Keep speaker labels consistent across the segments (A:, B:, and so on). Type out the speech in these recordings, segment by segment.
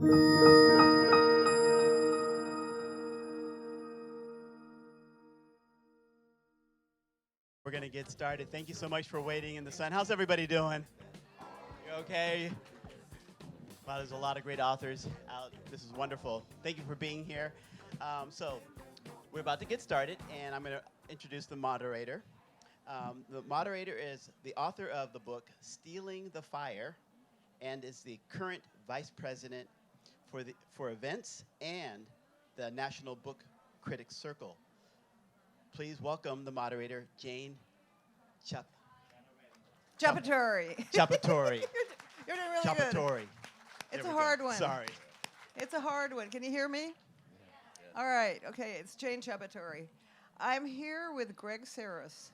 A: We're going to get started. Thank you so much for waiting in the sun. How's everybody doing? You okay? Wow, there's a lot of great authors out. This is wonderful. Thank you for being here. So we're about to get started, and I'm going to introduce the moderator. The moderator is the author of the book, Stealing the Fire, and is the current vice president for events and the National Book Critics Circle. Please welcome the moderator, Jane
B: Ciabattari.
A: Ciabattari.
B: You're doing really
A: Ciabattari.
B: good. It's a hard one.
A: Sorry.
B: It's a hard one. Can you hear me? All right. Okay. It's Jane Ciabattari. I'm here with Greg Sarris.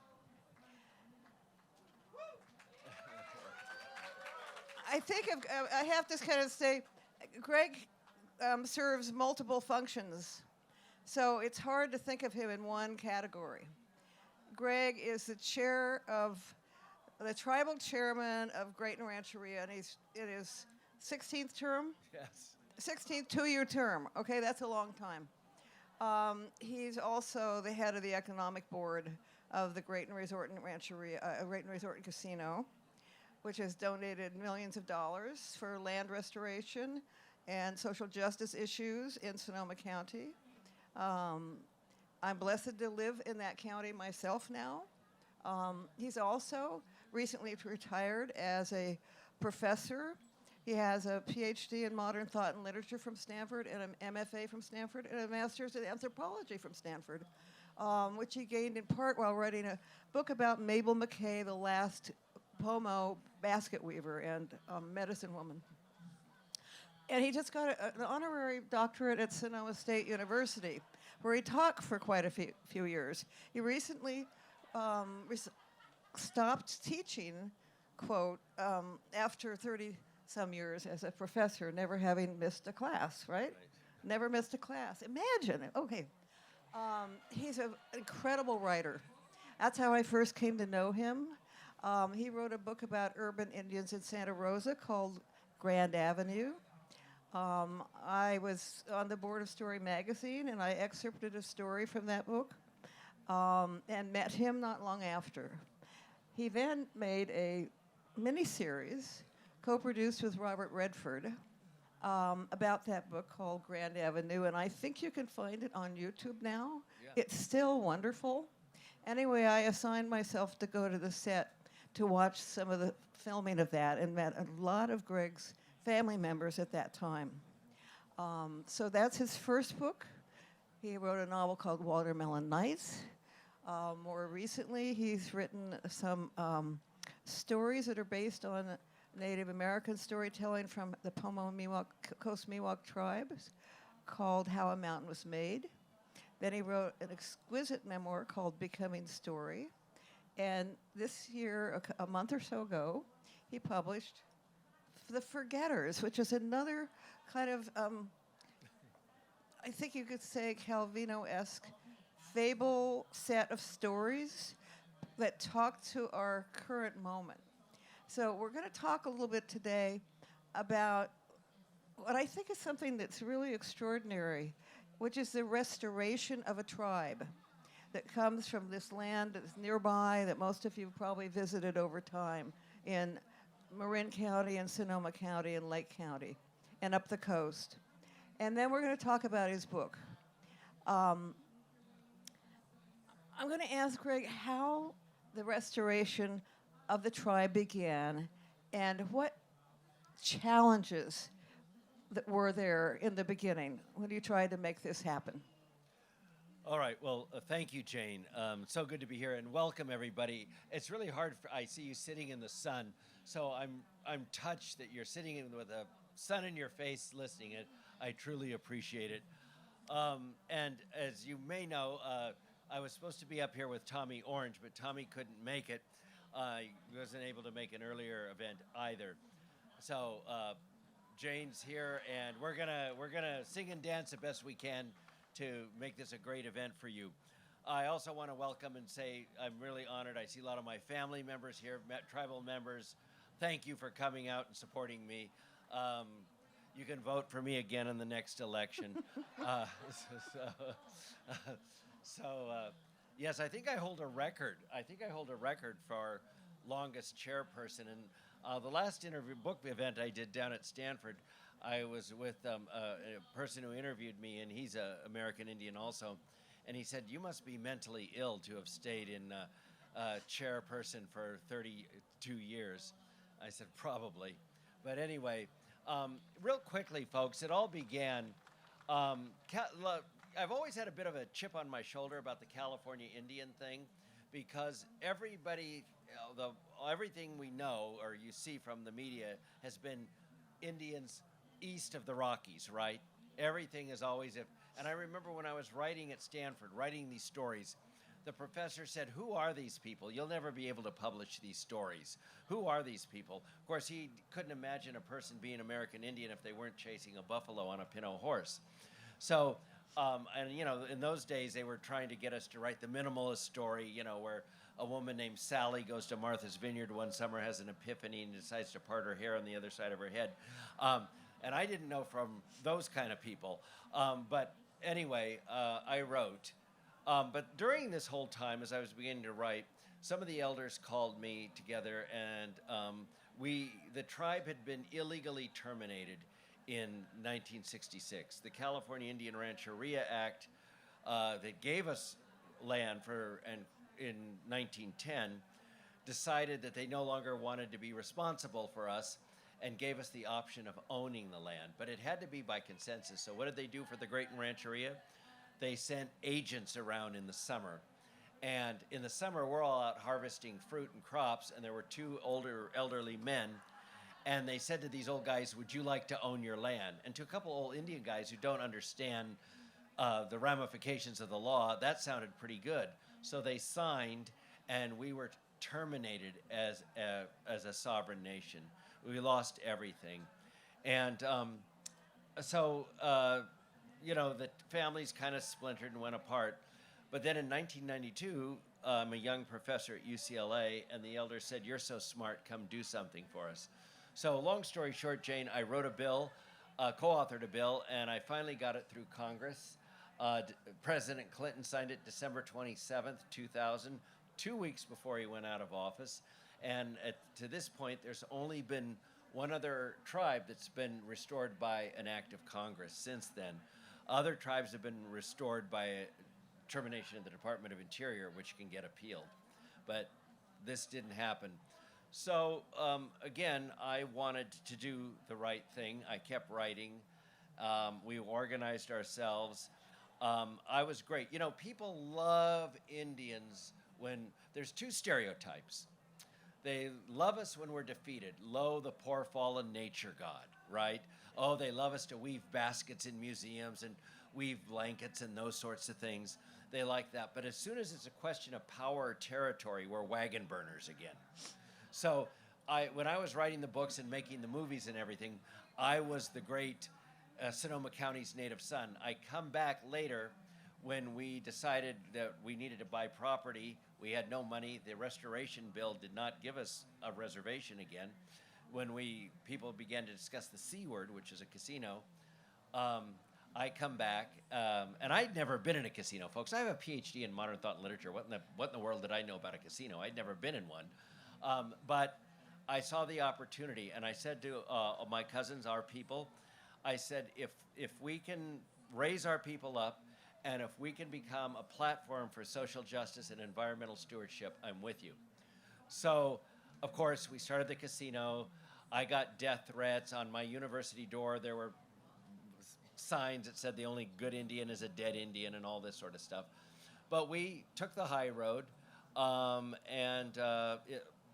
B: I think I have to kind of say, Greg serves multiple functions. So it's hard to think of him in one category. Greg is the tribal chairman of Great Rancheria, and he's in his 16th term?
C: Yes.
B: 16th two-year term. Okay, that's a long time. He's also the head of the economic board of the Great Resort and Rancheria, Great Resort and Casino, which has donated millions of dollars for land restoration and social justice issues in Sonoma County. I'm blessed to live in that county myself now. He's also recently retired as a professor. He has a PhD in modern thought and literature from Stanford, and an MFA from Stanford, and a master's in anthropology from Stanford, which he gained in part while writing a book about Mabel McKay, the last Pomo basket weaver and medicine woman. And he just got an honorary doctorate at Sonoma State University, where he taught for quite a few years. He recently stopped teaching, quote, after 30-some years as a professor, never having missed a class, right? Never missed a class. Imagine it. Okay. He's an incredible writer. That's how I first came to know him. He wrote a book about urban Indians in Santa Rosa called Grand Avenue. I was on the board of Story Magazine, and I excerpted a story from that book and met him not long after. He then made a miniseries co-produced with Robert Redford about that book called Grand Avenue, and I think you can find it on YouTube now. Yeah. It's still wonderful. Anyway, I assigned myself to go to the set to watch some of the filming of that and met a lot of Greg's family members at that time. So that's his first book. He wrote a novel called Watermelon Nights. More recently, he's written some stories that are based on Native American storytelling from the Pomo Coast Miwok tribes called How a Mountain Was Made. Then he wrote an exquisite memoir called Becoming Story. And this year, a month or so ago, he published The Forgetters, which is another kind of, I think you could say, Calvino-esque fable set of stories that talk to our current moment. So we're going to talk a little bit today about what I think is something that's really extraordinary, which is the restoration of a tribe that comes from this land that's nearby that most of you probably visited over time in Marin County and Sonoma County and Lake County and up the coast. And then we're going to talk about his book. I'm going to ask Greg how the restoration of the tribe began and what challenges that were there in the beginning when you tried to make this happen.
C: All right. Well, thank you, Jane. So good to be here, and welcome everybody. It's really hard. I see you sitting in the sun, so I'm touched that you're sitting with the sun in your face, listening. I truly appreciate it. And as you may know, I was supposed to be up here with Tommy Orange, but Tommy couldn't make it. He wasn't able to make an earlier event either. So Jane's here, and we're gonna sing and dance the best we can to make this a great event for you. I also want to welcome and say I'm really honored. I see a lot of my family members here, tribal members. Thank you for coming out and supporting me. You can vote for me again in the next election. uh, yes, I think I hold a record. I think I hold a record for longest chairperson. And the last book event I did down at Stanford, I was with a person who interviewed me, and he's an American Indian also. And he said, "You must be mentally ill to have stayed in chairperson for 32 years." I said, "Probably." But anyway, real quickly, folks, it all began. I've always had a bit of a chip on my shoulder about the California Indian thing, because everybody, everything we know or you see from the media has been Indians east of the Rockies, right? Everything is always and I remember when I was writing at Stanford, writing these stories, the professor said, "Who are these people? You'll never be able to publish these stories. Who are these people?" Of course, he couldn't imagine a person being American Indian if they weren't chasing a buffalo on a Pinot horse. So, and you know, in those days, they were trying to get us to write the minimalist story, you know, where a woman named Sally goes to Martha's Vineyard one summer, has an epiphany, and decides to part her hair on the other side of her head. And I didn't know from those kind of people. But anyway, I wrote. But during this whole time, as I was beginning to write, some of the elders called me together, and the tribe had been illegally terminated in 1966. The California Indian Rancheria Act that gave us land in 1910 decided that they no longer wanted to be responsible for us and gave us the option of owning the land. But it had to be by consensus. So what did they do for the Great Rancheria? They sent agents around in the summer. And in the summer, we're all out harvesting fruit and crops, and there were two elderly men, and they said to these old guys, "Would you like to own your land?" And to a couple old Indian guys who don't understand the ramifications of the law, that sounded pretty good. So they signed, and we were terminated as a sovereign nation. We lost everything. And you know, the families kind of splintered and went apart. But then in 1992, I'm a young professor at UCLA, and the elders said, "You're so smart, come do something for us." So long story short, Jane, I wrote a bill, co-authored a bill, and I finally got it through Congress. President Clinton signed it December 27th, 2000, 2 weeks before he went out of office. And to this point, there's only been one other tribe that's been restored by an act of Congress since then. Other tribes have been restored by a termination of the Department of Interior, which can get appealed. But this didn't happen. So again, I wanted to do the right thing. I kept writing. We organized ourselves. I was great. You know, people love Indians when there's two stereotypes. They love us when we're defeated. Lo, the poor fallen nature god, right? Oh, they love us to weave baskets in museums and weave blankets and those sorts of things. They like that. But as soon as it's a question of power or territory, we're wagon burners again. So when I was writing the books and making the movies and everything, I was the great Sonoma County's native son. I come back later when we decided that we needed to buy property. We had no money. The restoration bill did not give us a reservation again. When people began to discuss the C word, which is a casino, I come back, and I'd never been in a casino, folks. I have a PhD in modern thought and literature. What in the world did I know about a casino? I'd never been in one. But I saw the opportunity, and I said to my cousins, our people, I said, if we can raise our people up, and if we can become a platform for social justice and environmental stewardship, I'm with you. So, of course, we started the casino. I got death threats. On my university door, there were signs that said the only good Indian is a dead Indian and all this sort of stuff. But we took the high road, and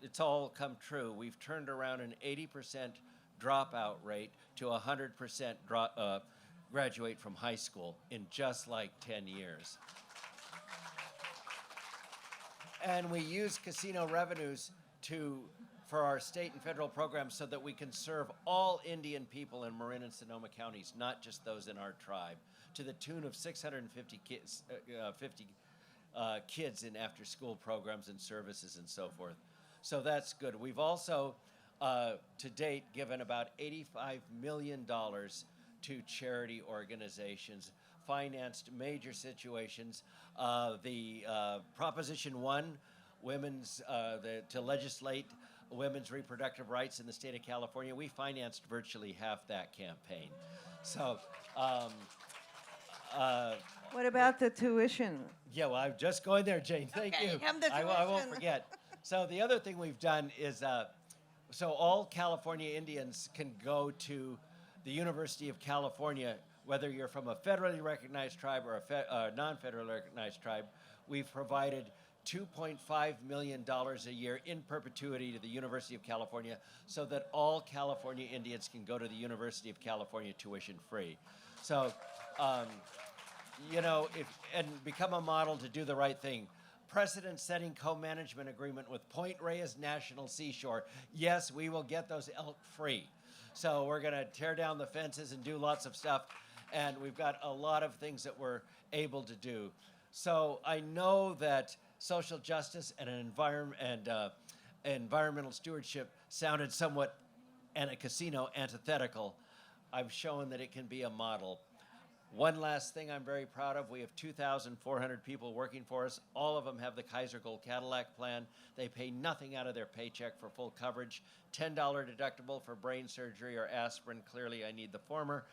C: it's all come true. We've turned around an 80% dropout rate to 100% graduate from high school in just like 10 years. And we use casino revenues for our state and federal programs so that we can serve all Indian people in Marin and Sonoma counties, not just those in our tribe, to the tune of 650 kids in after-school programs and services and so forth. So that's good. We've also to date given about $85 million to charity organizations, financed major situations. The Proposition 1, to legislate women's reproductive rights in the state of California, we financed virtually half that campaign. So,
B: What about the tuition?
C: yeah, well, I'm just going there, Jane. Thank
B: Okay,
C: you.
B: come to
C: I won't
B: tuition.
C: forget. So the other thing we've done is, so all California Indians can go to the University of California, whether you're from a federally recognized tribe or a non-federally recognized tribe. We've provided $2.5 million a year in perpetuity to the University of California so that all California Indians can go to the University of California tuition free. So, and become a model to do the right thing. Precedent-setting co-management agreement with Point Reyes National Seashore. Yes, we will get those elk free. So we're going to tear down the fences and do lots of stuff. And we've got a lot of things that we're able to do. So I know that social justice and environmental stewardship sounded somewhat antithetical. I've shown that it can be a model. One last thing I'm very proud of, we have 2,400 people working for us. All of them have the Kaiser Gold Cadillac plan. They pay nothing out of their paycheck for full coverage. $10 deductible for brain surgery or aspirin. Clearly, I need the former.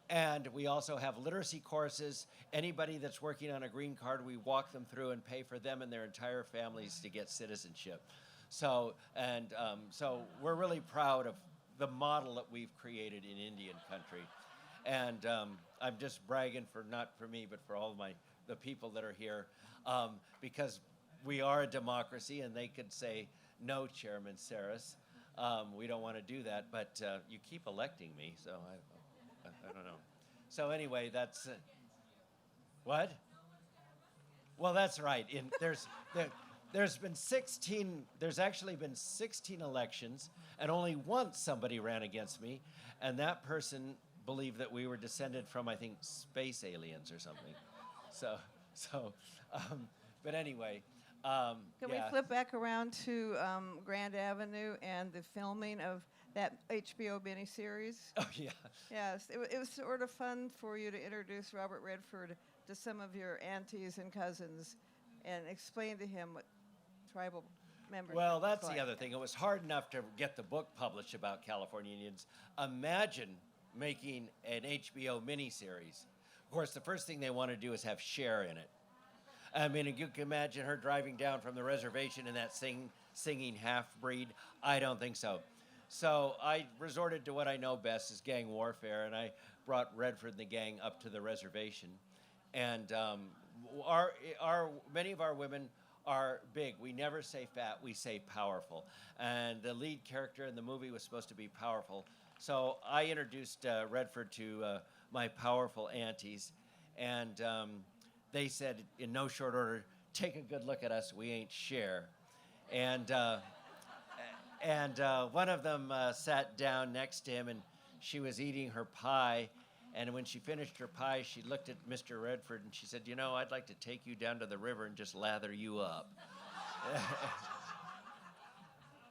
C: And we also have literacy courses. Anybody that's working on a green card, we walk them through and pay for them and their entire families to get citizenship. So we're really proud of the model that we've created in Indian country. And I'm just bragging not for me, but for all the people that are here, because we are a democracy, and they could say, no, Chairman Sarris, we don't want to do that, but you keep electing me, so I don't know. So anyway, that's what? Well, that's right. There's actually been 16 elections, and only once somebody ran against me, and that person believe that we were descended from, I think, space aliens or something. But anyway.
B: Can we flip back around to Grand Avenue and the filming of that HBO miniseries?
C: Oh, yeah.
B: Yes, it was sort of fun for you to introduce Robert Redford to some of your aunties and cousins and explain to him what tribal members.
C: Well, that's the other thing. It was hard enough to get the book published about California Indians. Imagine making an HBO miniseries. Of course, the first thing they want to do is have Cher in it. I mean, you can imagine her driving down from the reservation in that singing half-breed. I don't think so. So I resorted to what I know best is gang warfare, and I brought Redford and the gang up to the reservation. And many of our women are big. We never say fat, we say powerful. And the lead character in the movie was supposed to be powerful. So I introduced Redford to my powerful aunties, and they said in no short order, take a good look at us, we ain't Cher. And one of them sat down next to him, and she was eating her pie, and when she finished her pie, she looked at Mr. Redford, and she said, you know, I'd like to take you down to the river and just lather you up.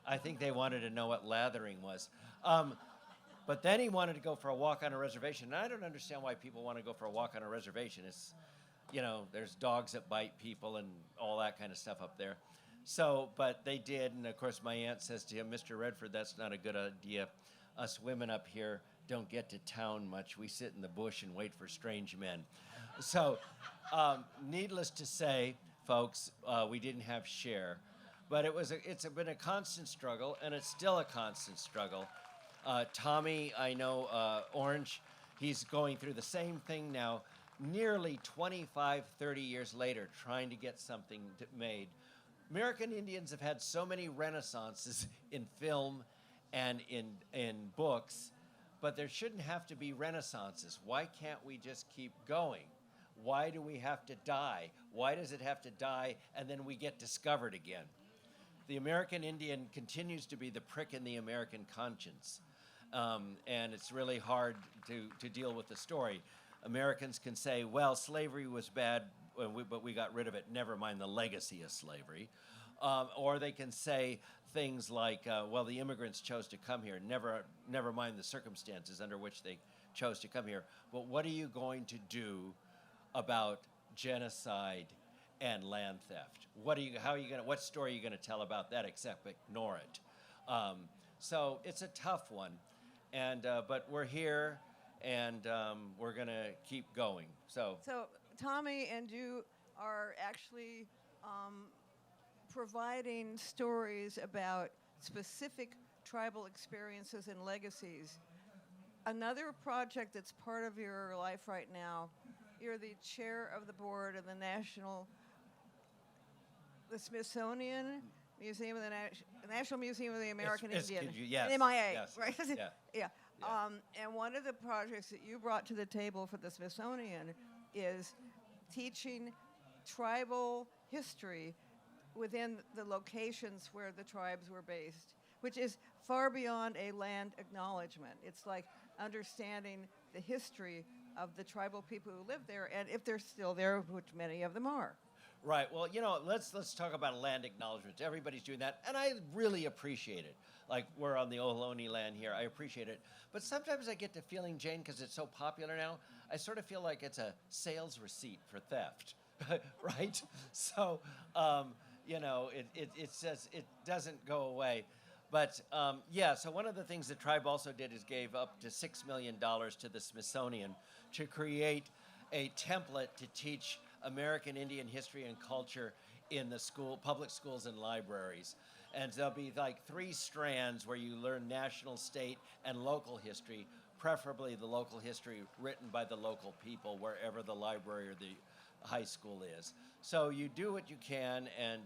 C: I think they wanted to know what lathering was. But then he wanted to go for a walk on a reservation. And I don't understand why people want to go for a walk on a reservation. It's, there's dogs that bite people and all that kind of stuff up there. So, but they did. And of course, my aunt says to him, Mr. Redford, that's not a good idea. Us women up here don't get to town much. We sit in the bush and wait for strange men. So, needless to say, folks, we didn't have Cher. But it's been a constant struggle, and it's still a constant struggle. Tommy, I know, Orange, he's going through the same thing now, nearly 25, 30 years later, trying to get something made. American Indians have had so many renaissances in film and in books, but there shouldn't have to be renaissances. Why can't we just keep going? Why do we have to die? Why does it have to die and then we get discovered again? The American Indian continues to be the prick in the American conscience. And it's really hard to deal with the story. Americans can say, well, slavery was bad, but we got rid of it. Never mind the legacy of slavery. Or they can say things like, well, the immigrants chose to come here. Never mind the circumstances under which they chose to come here. But what are you going to do about genocide and land theft? What story are you going to tell about that except ignore it? So it's a tough one, but we're here, and we're going to keep going. So
B: Tommy and you are actually providing stories about specific tribal experiences and legacies. Another project that's part of your life right now, you're the chair of the board of the Smithsonian Museum of the National Museum of the American Indian,
C: yes,
B: MIA,
C: yes,
B: right?
C: Yeah.
B: Yeah. And one of the projects that you brought to the table for the Smithsonian is teaching tribal history within the locations where the tribes were based, which is far beyond a land acknowledgement. It's like understanding the history of the tribal people who live there, and if they're still there, which many of them are.
C: Right. Well, let's talk about land acknowledgement. Everybody's doing that, and I really appreciate it. Like, we're on the Ohlone land here. I appreciate it. But sometimes I get the feeling, Jane, because it's so popular now, I sort of feel like it's a sales receipt for theft, right? So, it says it doesn't go away. But, so one of the things the tribe also did is gave up to $6 million to the Smithsonian to create a template to teach American Indian history and culture in the public schools and libraries. And there'll be like 3 strands where you learn national, state, and local history, preferably the local history written by the local people wherever the library or the high school is. So you do what you can, and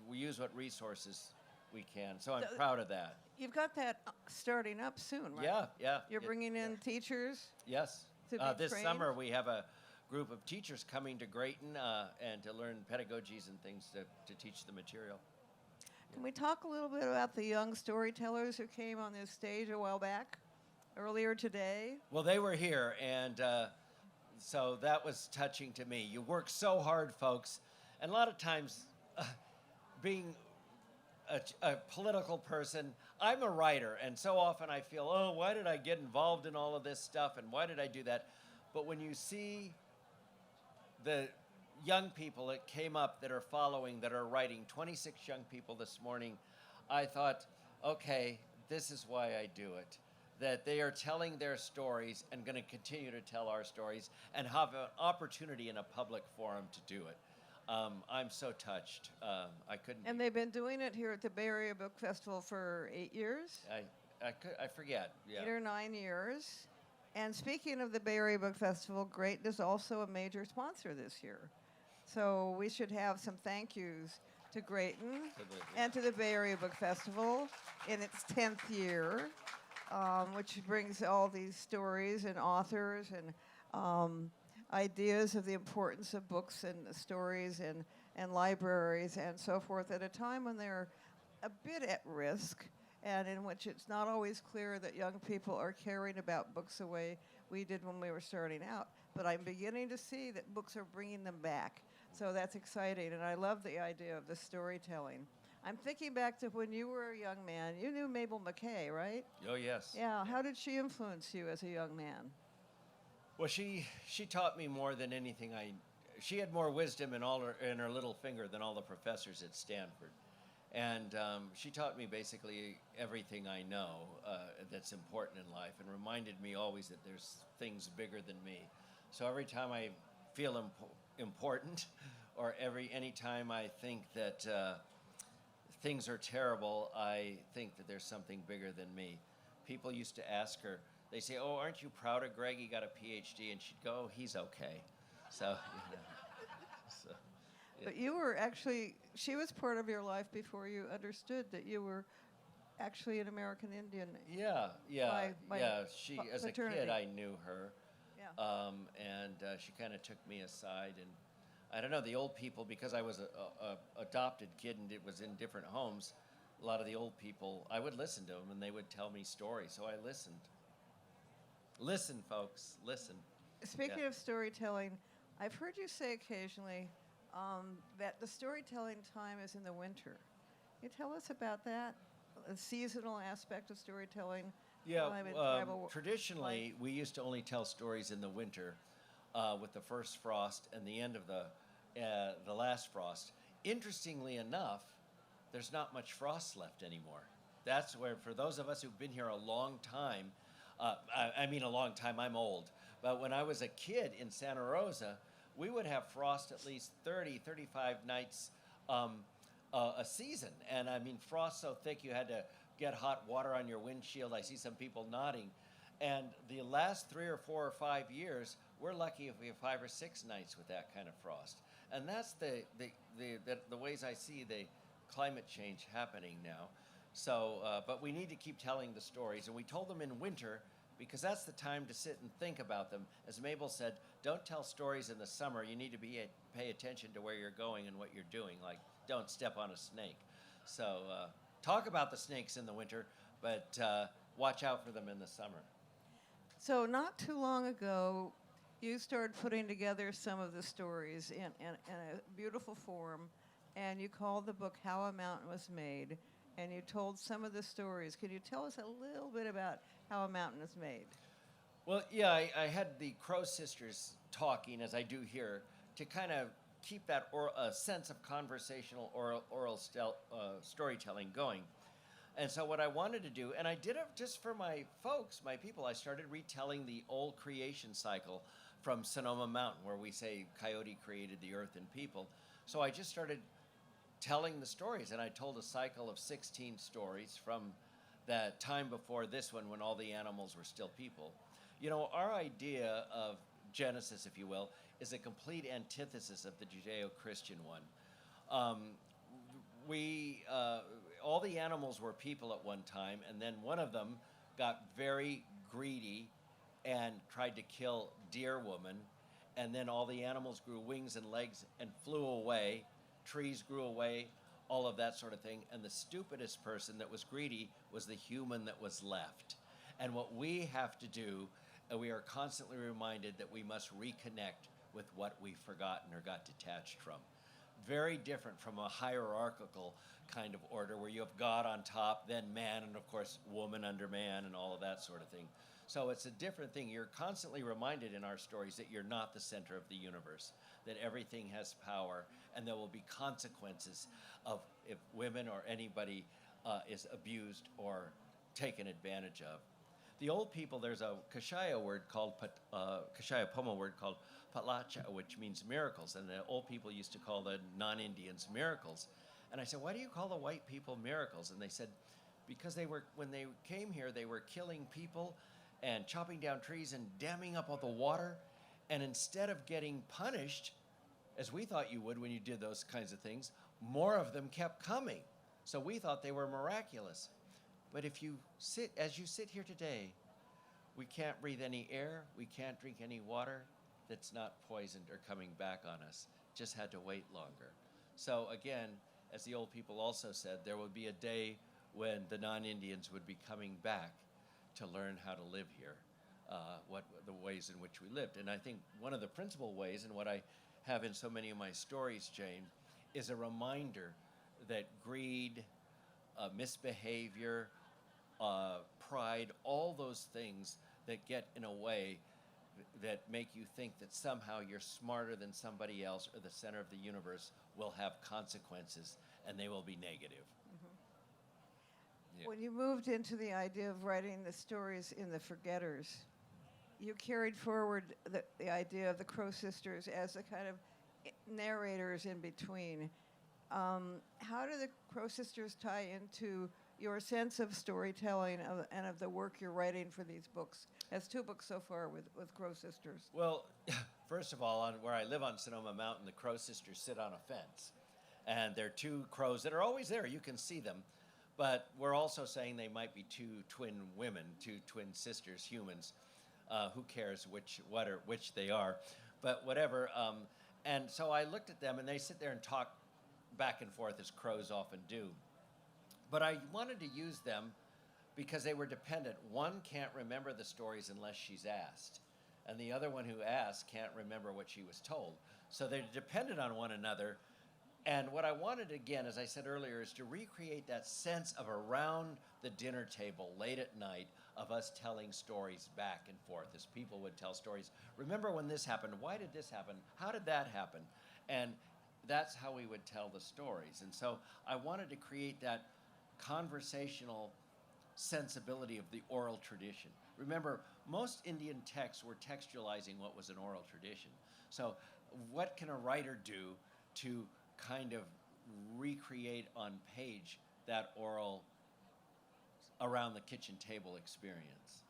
C: we use what resources we can. So I'm proud of that.
B: You've got that starting up soon, right?
C: Yeah.
B: You're bringing in teachers?
C: Yes.
B: To be
C: this
B: trained?
C: summer we have a group of teachers coming to Grayton and to learn pedagogies and things to teach the material.
B: Can we talk a little bit about the young storytellers who came on this stage a while back, earlier today?
C: Well, they were here, and so that was touching to me. You work so hard, folks, and a lot of times, being a political person, I'm a writer, and so often I feel, oh, why did I get involved in all of this stuff, and why did I do that? But when you see the young people that came up that are following, that are writing, 26 young people this morning, I thought, okay, this is why I do it. That they are telling their stories and going to continue to tell our stories and have an opportunity in a public forum to do it. I'm so touched. I couldn't.
B: And they've been doing it here at the Bay Area Book Festival for 8 years?
C: I forget. Yeah.
B: 8 or 9 years. And speaking of the Bay Area Book Festival, Grayton is also a major sponsor this year. So we should have some thank yous to Grayton and to the Bay Area Book Festival in its 10th year, which brings all these stories and authors and ideas of the importance of books and stories and libraries and so forth at a time when they're a bit at risk and in which it's not always clear that young people are caring about books the way we did when we were starting out. But I'm beginning to see that books are bringing them back. So that's exciting, and I love the idea of the storytelling. I'm thinking back to when you were a young man. You knew Mabel McKay, right?
C: Oh, yes.
B: Yeah, how did she influence you as a young man?
C: Well, she taught me more than anything. She had more wisdom in her little finger than all the professors at Stanford. And she taught me basically everything I know that's important in life and reminded me always that there's things bigger than me. So every time I feel important or any time I think that things are terrible, I think that there's something bigger than me. People used to ask her, they say, oh, aren't you proud of Greg? He got a PhD. And she'd go, oh, he's okay. So,
B: But you were actually, she was part of your life before you understood that you were actually an American Indian.
C: Yeah. She, as
B: paternity.
C: a kid, I knew her.
B: Yeah.
C: And she kind of took me aside. And I don't know, the old people, because I was a adopted kid and it was in different homes, a lot of the old people, I would listen to them and they would tell me stories. So I listened. Listen, folks, listen.
B: Speaking of storytelling, I've heard you say occasionally that the storytelling time is in the winter. you tell us about that? The seasonal aspect of storytelling.
C: Yeah,
B: time and tribal
C: traditionally,
B: life.
C: we used to only tell stories in the winter with the first frost and the end of the last frost. Interestingly enough, there's not much frost left anymore. That's where, for those of us who've been here a long time, I mean a long time, I'm old, but when I was a kid in Santa Rosa, we would have frost at least 30, 35 nights a season. And I mean, frost so thick you had to get hot water on your windshield. I see some people nodding. And the last 3 or 4 or 5 years, we're lucky if we have 5 or 6 nights with that kind of frost. And that's the ways I see the climate change happening now. So, but we need to keep telling the stories. And we told them in winter because that's the time to sit and think about them. As Mabel said, don't tell stories in the summer. You need to pay attention to where you're going and what you're doing. Like, don't step on a snake. So talk about the snakes in the winter, but watch out for them in the summer.
B: So not too long ago, you started putting together some of the stories in a beautiful form, and you called the book How a Mountain Was Made, and you told some of the stories. Could you tell us a little bit about How a Mountain is Made?
C: Well, yeah, I had the Crow sisters talking, as I do here, to kind of keep that sense of conversational oral storytelling going. And so what I wanted to do, and I did it just for my folks, my people, I started retelling the old creation cycle from Sonoma Mountain, where we say Coyote created the earth and people. So I just started telling the stories, and I told a cycle of 16 stories from that time before this one when all the animals were still people. You know, our idea of Genesis, if you will, is a complete antithesis of the Judeo-Christian one. All the animals were people at one time, and then one of them got very greedy and tried to kill Deer Woman, and then all the animals grew wings and legs and flew away. Trees grew away, all of that sort of thing, and the stupidest person that was greedy was the human that was left. And what we have to do, we are constantly reminded that we must reconnect with what we've forgotten or got detached from. Very different from a hierarchical kind of order where you have God on top, then man, and of course woman under man, and all of that sort of thing. So it's a different thing. You're constantly reminded in our stories that you're not the center of the universe, that everything has power, and there will be consequences of if women or anybody is abused or taken advantage of. The old people, there's a Kashaya word called, Kashaya Poma word called Patlacha, which means miracles, and the old people used to call the non-Indians miracles. And I said, why do you call the white people miracles? And they said, because when they came here, they were killing people and chopping down trees and damming up all the water, and instead of getting punished, as we thought you would when you did those kinds of things, more of them kept coming. So we thought they were miraculous. But as you sit here today, we can't breathe any air, we can't drink any water that's not poisoned or coming back on us. Just had to wait longer. So again, as the old people also said, there would be a day when the non-Indians would be coming back to learn how to live here, the ways in which we lived. And I think one of the principal ways, and what I have in so many of my stories, Jane, is a reminder that greed, misbehavior, pride, all those things that get in a way that make you think that somehow you're smarter than somebody else or the center of the universe will have consequences, and they will be negative. Yeah.
B: When you moved into the idea of writing the stories in the Forgetters, you carried forward the idea of the Crow sisters as the kind of narrators in between. How do the Crow sisters tie into your sense of storytelling and of the work you're writing for these books? Has 2 books so far with Crow sisters.
C: Well, first of all, where I live on Sonoma Mountain, the Crow sisters sit on a fence. And they're 2 crows that are always there. You can see them. But we're also saying they might be 2 twin women, 2 twin sisters, humans. Who cares which they are? But whatever. And so I looked at them, and they sit there and talk back and forth as crows often do. But I wanted to use them because they were dependent. One can't remember the stories unless she's asked. And the other one who asked can't remember what she was told. So they're dependent on one another And what I wanted, again, as I said earlier, is to recreate that sense of around the dinner table late at night of us telling stories back and forth as people would tell stories. Remember when this happened? Why did this happen? How did that happen? And that's how we would tell the stories. And so I wanted to create that conversational sensibility of the oral tradition. Remember, most Indian texts were textualizing what was an oral tradition. So what can a writer do to kind of recreate on page that oral around the kitchen table experience?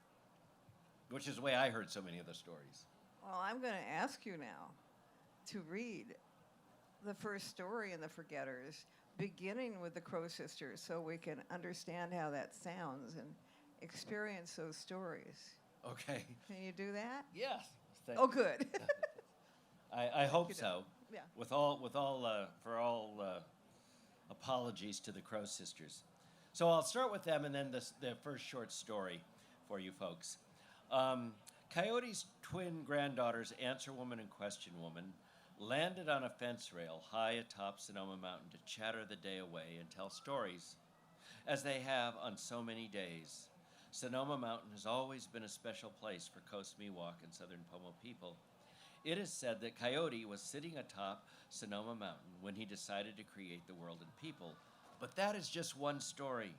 C: Which is the way I heard so many of the stories.
B: Well, I'm going to ask you now to read the first story in The Forgetters, beginning with the Crow Sisters, so we can understand how that sounds and experience those stories.
C: Okay.
B: Can you do that?
C: Yes.
B: Oh, good.
C: I hope so.
B: Yeah.
C: With all apologies to the Crow Sisters. So I'll start with them and then the first short story for you folks. Coyote's twin granddaughters, Answer Woman and Question Woman, landed on a fence rail high atop Sonoma Mountain to chatter the day away and tell stories, as they have on so many days. Sonoma Mountain has always been a special place for Coast Miwok and Southern Pomo people. It is said that Coyote was sitting atop Sonoma Mountain when he decided to create the world and people. But that is just one story.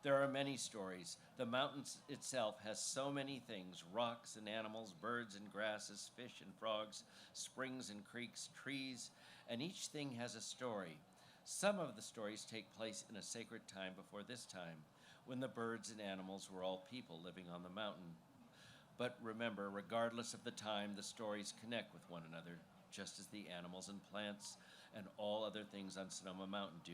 C: There are many stories. The mountain itself has so many things: rocks and animals, birds and grasses, fish and frogs, springs and creeks, trees, and each thing has a story. Some of the stories take place in a sacred time before this time, when the birds and animals were all people living on the mountain. But remember, regardless of the time, the stories connect with one another, just as the animals and plants and all other things on Sonoma Mountain do.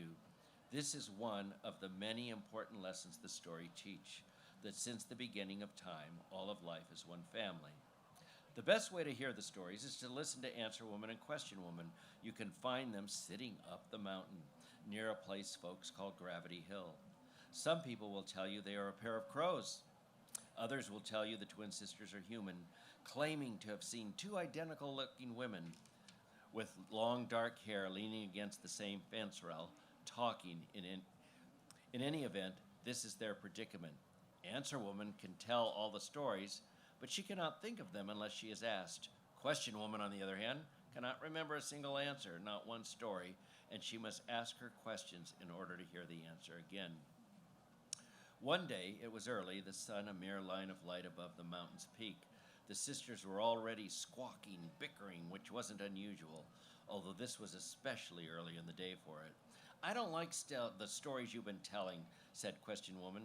C: This is one of the many important lessons the story teach, that since the beginning of time, all of life is one family. The best way to hear the stories is to listen to Answer Woman and Question Woman. You can find them sitting up the mountain, near a place folks call Gravity Hill. Some people will tell you they are a pair of crows. Others will tell you the twin sisters are human, claiming to have seen two identical-looking women with long dark hair leaning against the same fence rail, talking. In any event, this is their predicament. Answer Woman can tell all the stories, but she cannot think of them unless she is asked. Question Woman, on the other hand, cannot remember a single answer, not one story, and she must ask her questions in order to hear the answer again. One day, it was early, the sun a mere line of light above the mountain's peak. The sisters were already squawking, bickering, which wasn't unusual, although this was especially early in the day for it. I don't like the stories you've been telling, said Question Woman.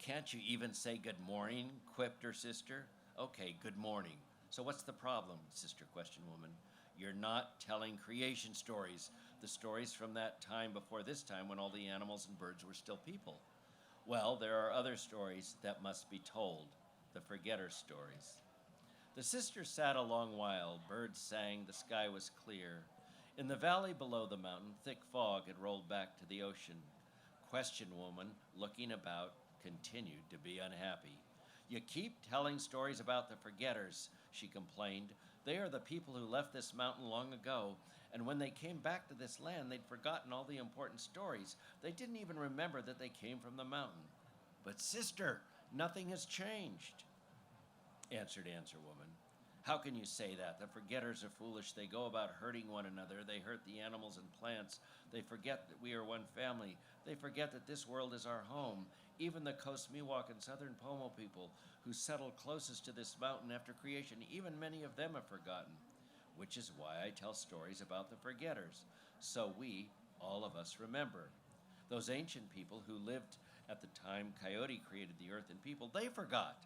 C: Can't you even say good morning, quipped her sister. Okay, good morning. So what's the problem, Sister Question Woman? You're not telling creation stories, the stories from that time before this time when all the animals and birds were still people. Well, there are other stories that must be told, the forgetter stories. The sisters sat a long while. Birds sang, the sky was clear. In the valley below the mountain, thick fog had rolled back to the ocean. Question Woman, looking about, continued to be unhappy. You keep telling stories about the forgetters, she complained. They are the people who left this mountain long ago, and when they came back to this land, they'd forgotten all the important stories. They didn't even remember that they came from the mountain. But sister, nothing has changed, answered Answer Woman. How can you say that? The forgetters are foolish. They go about hurting one another. They hurt the animals and plants. They forget that we are one family. They forget that this world is our home. Even the Coast Miwok and Southern Pomo people who settled closest to this mountain after creation, even many of them have forgotten. Which is why I tell stories about the forgetters, so we, all of us, remember. Those ancient people who lived at the time Coyote created the earth and people, they forgot.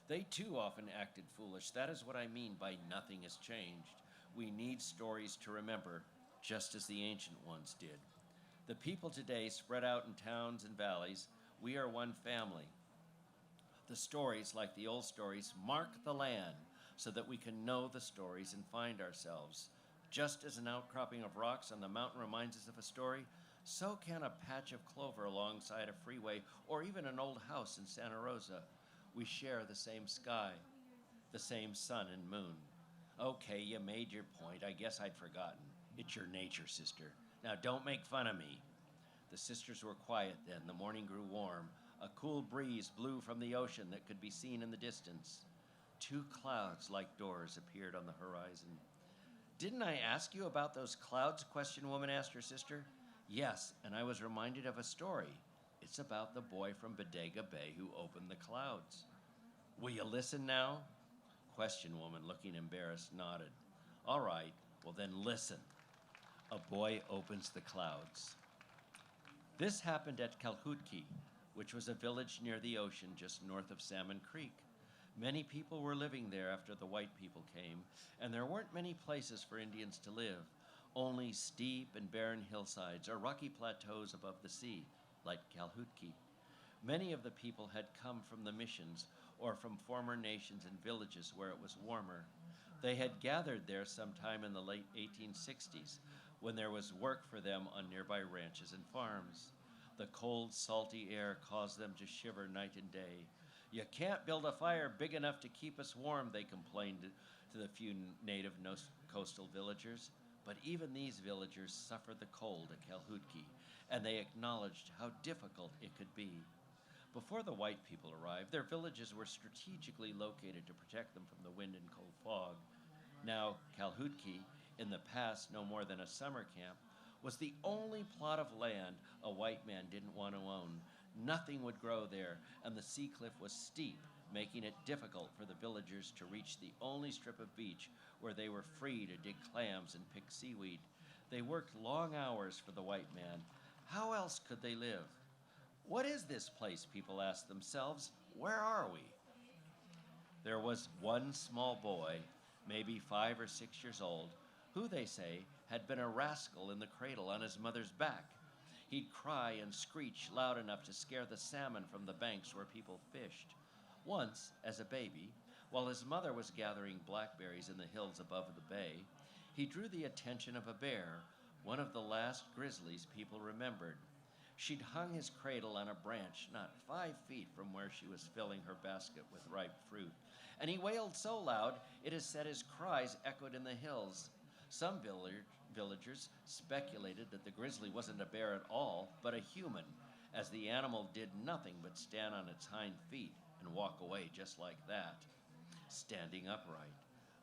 C: They too often acted foolish. That is what I mean by nothing has changed. We need stories to remember, just as the ancient ones did. The people today spread out in towns and valleys. We are one family. The stories, like the old stories, mark the land so that we can know the stories and find ourselves. Just as an outcropping of rocks on the mountain reminds us of a story, so can a patch of clover alongside a freeway or even an old house in Santa Rosa. We share the same sky, the same sun and moon. Okay, you made your point. I guess I'd forgotten.
D: It's your nature, sister. Now don't make fun of me. The sisters were quiet then. The morning grew warm. A cool breeze blew from the ocean that could be seen in the distance. 2 clouds like doors appeared on the horizon. Didn't I ask you about those clouds? Question woman asked her sister. Yes, and I was reminded of a story. It's about the boy from Bodega Bay who opened the clouds. Will you listen now? Question woman, looking embarrassed, nodded. All right, well then listen. A boy opens the clouds. This happened at Calhoun, which was a village near the ocean just north of Salmon Creek. Many people were living there after the white people came, and there weren't many places for Indians to live, only steep and barren hillsides or rocky plateaus above the sea, like Calhoun. Many of the people had come from the missions or from former nations and villages where it was warmer. They had gathered there sometime in the late 1860s, when there was work for them on nearby ranches and farms. The cold, salty air caused them to shiver night and day. You can't build a fire big enough to keep us warm, they complained to the few native coastal villagers. But even these villagers suffered the cold at Calhoun, and they acknowledged how difficult it could be. Before the white people arrived, their villages were strategically located to protect them from the wind and cold fog. Now, Calhoun, in the past no more than a summer camp, was the only plot of land a white man didn't want to own. Nothing would grow there, and the sea cliff was steep, making it difficult for the villagers to reach the only strip of beach where they were free to dig clams and pick seaweed. They worked long hours for the white man. How else could they live? What is this place, people asked themselves? Where are we? There was one small boy, maybe 5 or 6 years old, who, they say, had been a rascal in the cradle on his mother's back. He'd cry and screech loud enough to scare the salmon from the banks where people fished. Once, as a baby, while his mother was gathering blackberries in the hills above the bay, he drew the attention of a bear, one of the last grizzlies people remembered. She'd hung his cradle on a branch not 5 feet from where she was filling her basket with ripe fruit, and he wailed so loud it is said his cries echoed in the hills. Some villagers speculated that the grizzly wasn't a bear at all, but a human, as the animal did nothing but stand on its hind feet and walk away just like that, standing upright.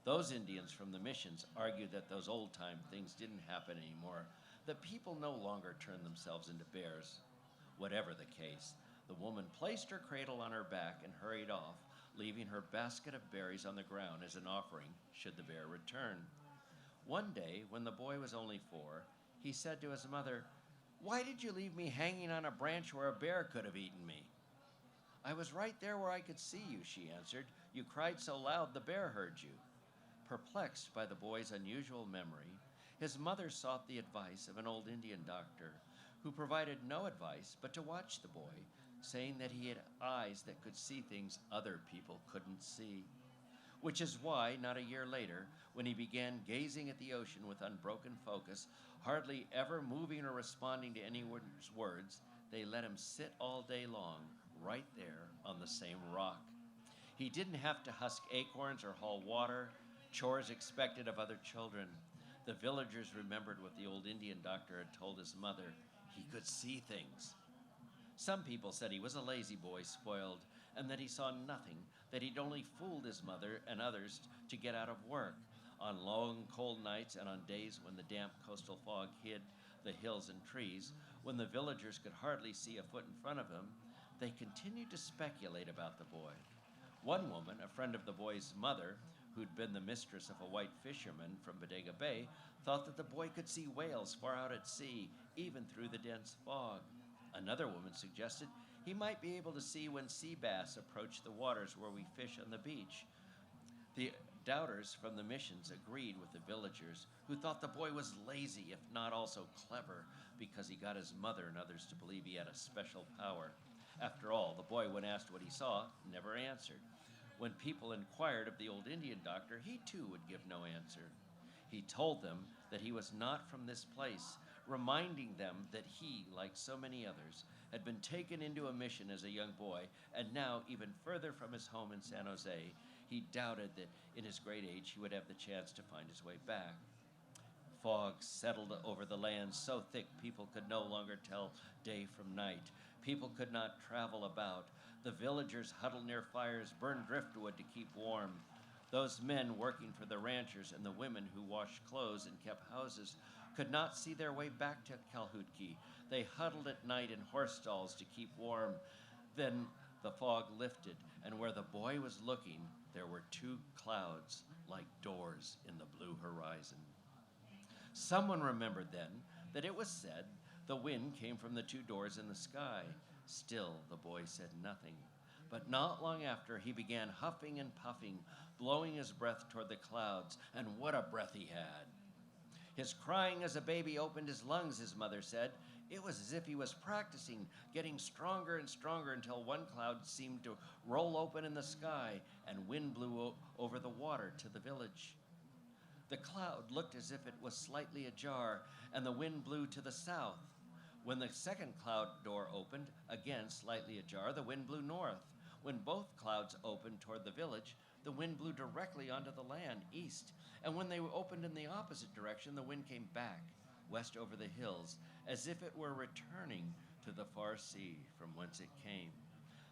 D: Those Indians from the missions argued that those old-time things didn't happen anymore, that people no longer turned themselves into bears. Whatever the case, the woman placed her cradle on her back and hurried off, leaving her basket of berries on the ground as an offering should the bear return. One day, when the boy was only 4, he said to his mother, "Why did you leave me hanging on a branch where a bear could have eaten me?" "I was right there where I could see you," she answered. "You cried so loud the bear heard you." Perplexed by the boy's unusual memory, his mother sought the advice of an old Indian doctor who provided no advice but to watch the boy, saying that he had eyes that could see things other people couldn't see. Which is why, not a year later, when he began gazing at the ocean with unbroken focus, hardly ever moving or responding to anyone's words, they let him sit all day long, right there on the same rock. He didn't have to husk acorns or haul water, chores expected of other children. The villagers remembered what the old Indian doctor had told his mother. He could see things. Some people said he was a lazy boy, spoiled, and that he saw nothing, that he'd only fooled his mother and others to get out of work. On long, cold nights and on days when the damp coastal fog hid the hills and trees, when the villagers could hardly see a foot in front of him, they continued to speculate about the boy. One woman, a friend of the boy's mother, who'd been the mistress of a white fisherman from Bodega Bay, thought that the boy could see whales far out at sea, even through the dense fog. Another woman suggested he might be able to see when sea bass approached the waters where we fish on the beach. The doubters from the missions agreed with the villagers, who thought the boy was lazy, if not also clever, because he got his mother and others to believe he had a special power. After all, the boy, when asked what he saw, never answered. When people inquired of the old Indian doctor, he too would give no answer. He told them that he was not from this place, reminding them that he, like so many others, had been taken into a mission as a young boy, and now, even further from his home in San Jose, he doubted that in his great age he would have the chance to find his way back. Fog settled over the land so thick people could no longer tell day from night. People could not travel about. The villagers huddled near fires, burned driftwood to keep warm. Those men working for the ranchers and the women who washed clothes and kept houses could not see their way back to Kalhutki. They huddled at night in horse stalls to keep warm. Then the fog lifted, and where the boy was looking, there were two clouds like doors in the blue horizon. Someone remembered then that it was said the wind came from the two doors in the sky. Still, the boy said nothing. But not long after, he began huffing and puffing, blowing his breath toward the clouds, and what a breath he had. His crying as a baby opened his lungs, his mother said. It was as if he was practicing, getting stronger and stronger until one cloud seemed to roll open in the sky and wind blew over the water to the village. The cloud looked as if it was slightly ajar, and the wind blew to the south. When the second cloud door opened, again slightly ajar, the wind blew north. When both clouds opened toward the village, the wind blew directly onto the land, east. And when they opened in the opposite direction, the wind came back, west over the hills, as if it were returning to the far sea from whence it came.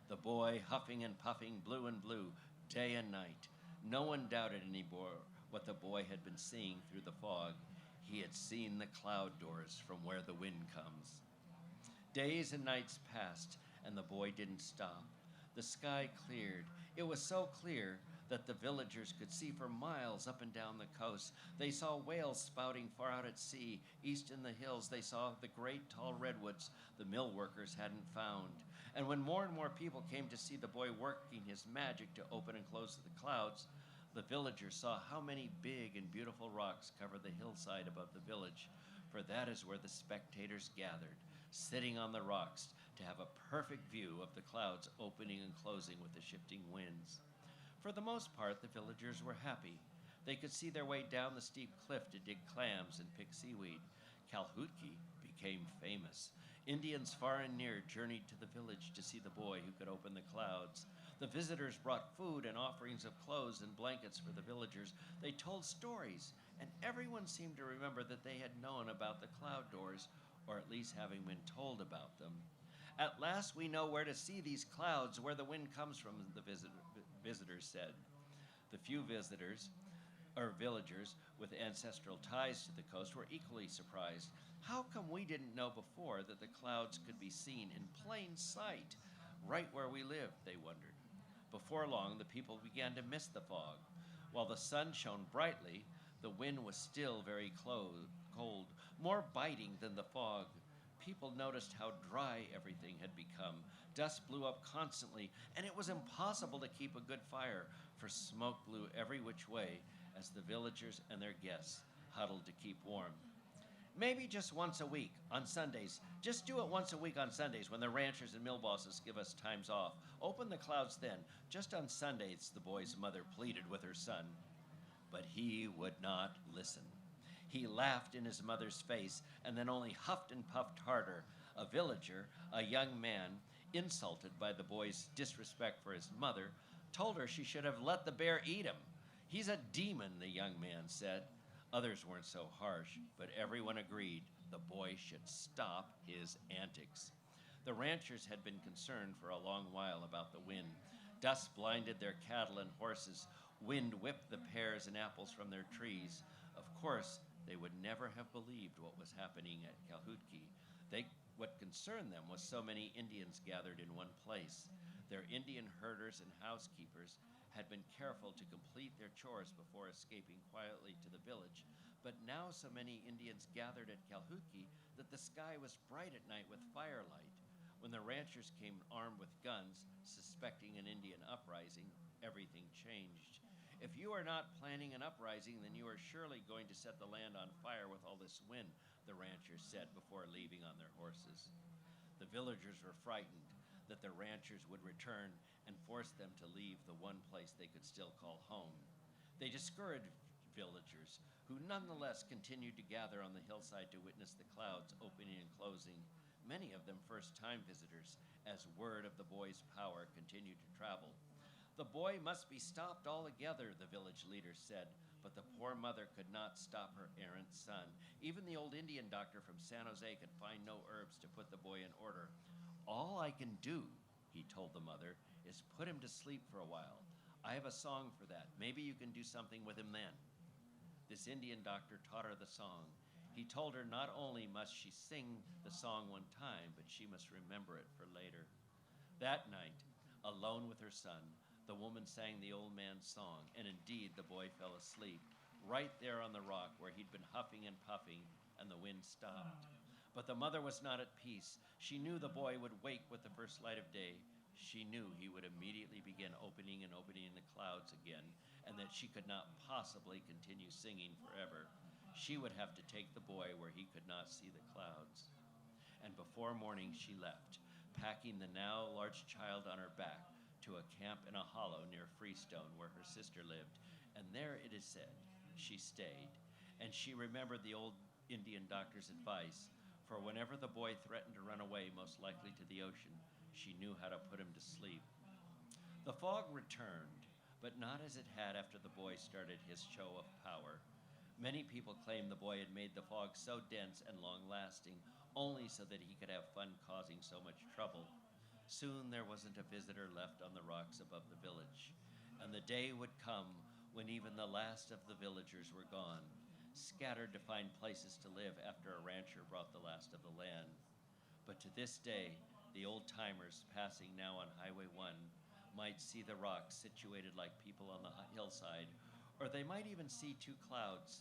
D: The boy, huffing and puffing, blew and blew, day and night. No one doubted anymore what the boy had been seeing through the fog. He had seen the cloud doors from where the wind comes. Days and nights passed, and the boy didn't stop. The sky cleared. It was so clear that the villagers could see for miles up and down the coast. They saw whales spouting far out at sea. East in the hills, they saw the great tall redwoods the mill workers hadn't found. And when more and more people came to see the boy working his magic to open and close the clouds, the villagers saw how many big and beautiful rocks covered the hillside above the village, for that is where the spectators gathered, sitting on the rocks to have a perfect view of the clouds opening and closing with the shifting winds. For the most part, the villagers were happy. They could see their way down the steep cliff to dig clams and pick seaweed. Kalhutki became famous. Indians far and near journeyed to the village to see the boy who could open the clouds. The visitors brought food and offerings of clothes and blankets for the villagers. They told stories, and everyone seemed to remember that they had known about the cloud doors, or at least having been told about them. At last we know where to see these clouds, where the wind comes from, the visitors said. The few visitors, or villagers, with ancestral ties to the coast were equally surprised. How come we didn't know before that the clouds could be seen in plain sight, right where we lived, they wondered. Before long, the people began to miss the fog. While the sun shone brightly, the wind was still very cold, more biting than the fog. People noticed how dry everything had become. Dust blew up constantly, and it was impossible to keep a good fire, for smoke blew every which way as the villagers and their guests huddled to keep warm. Maybe just once a week, on Sundays. Just do it once a week on Sundays when the ranchers and mill bosses give us times off. Open the clouds then, just on Sundays, the boy's mother pleaded with her son. But he would not listen. He laughed in his mother's face and then only huffed and puffed harder. A villager, a young man, insulted by the boy's disrespect for his mother, told her she should have let the bear eat him. He's a demon, the young man said. Others weren't so harsh, but everyone agreed the boy should stop his antics. The ranchers had been concerned for a long while about the wind. Dust blinded their cattle and horses. Wind whipped the pears and apples from their trees. Of course, they would never have believed what was happening at Kalhutki. What concerned them was so many Indians gathered in one place. Their Indian herders and housekeepers had been careful to complete their chores before escaping quietly to the village, but now so many Indians gathered at Kalhutki that the sky was bright at night with firelight. When the ranchers came armed with guns, suspecting an Indian uprising, everything changed. If you are not planning an uprising, then you are surely going to set the land on fire with all this wind, the ranchers said before leaving on their horses. The villagers were frightened that the ranchers would return and force them to leave the one place they could still call home. They discouraged villagers, who nonetheless continued to gather on the hillside to witness the clouds opening and closing, many of them first-time visitors, as word of the boy's power continued to travel. The boy must be stopped altogether, the village leader said, but the poor mother could not stop her errant son. Even the old Indian doctor from San Jose could find no herbs to put the boy in order. All I can do, he told the mother, is put him to sleep for a while. I have a song for that. Maybe you can do something with him then. This Indian doctor taught her the song. He told her not only must she sing the song one time, but she must remember it for later. That night, alone with her son, the woman sang the old man's song, and indeed the boy fell asleep, right there on the rock where he'd been huffing and puffing, and the wind stopped. But the mother was not at peace. She knew the boy would wake with the first light of day. She knew he would immediately begin opening and opening the clouds again, and that she could not possibly continue singing forever. She would have to take the boy where he could not see the clouds. And before morning she left, packing the now large child on her back, to a camp in a hollow near Freestone where her sister lived, and there, it is said, she stayed. And she remembered the old Indian doctor's advice, for whenever the boy threatened to run away, most likely to the ocean, she knew how to put him to sleep. The fog returned, but not as it had after the boy started his show of power. Many people claimed the boy had made the fog so dense and long-lasting, only so that he could have fun causing so much trouble. Soon there wasn't a visitor left on the rocks above the village, and the day would come when even the last of the villagers were gone, scattered to find places to live after a rancher brought the last of the land. But to this day, the old-timers passing now on Highway 1 might see the rocks situated like people on the hillside, or they might even see two clouds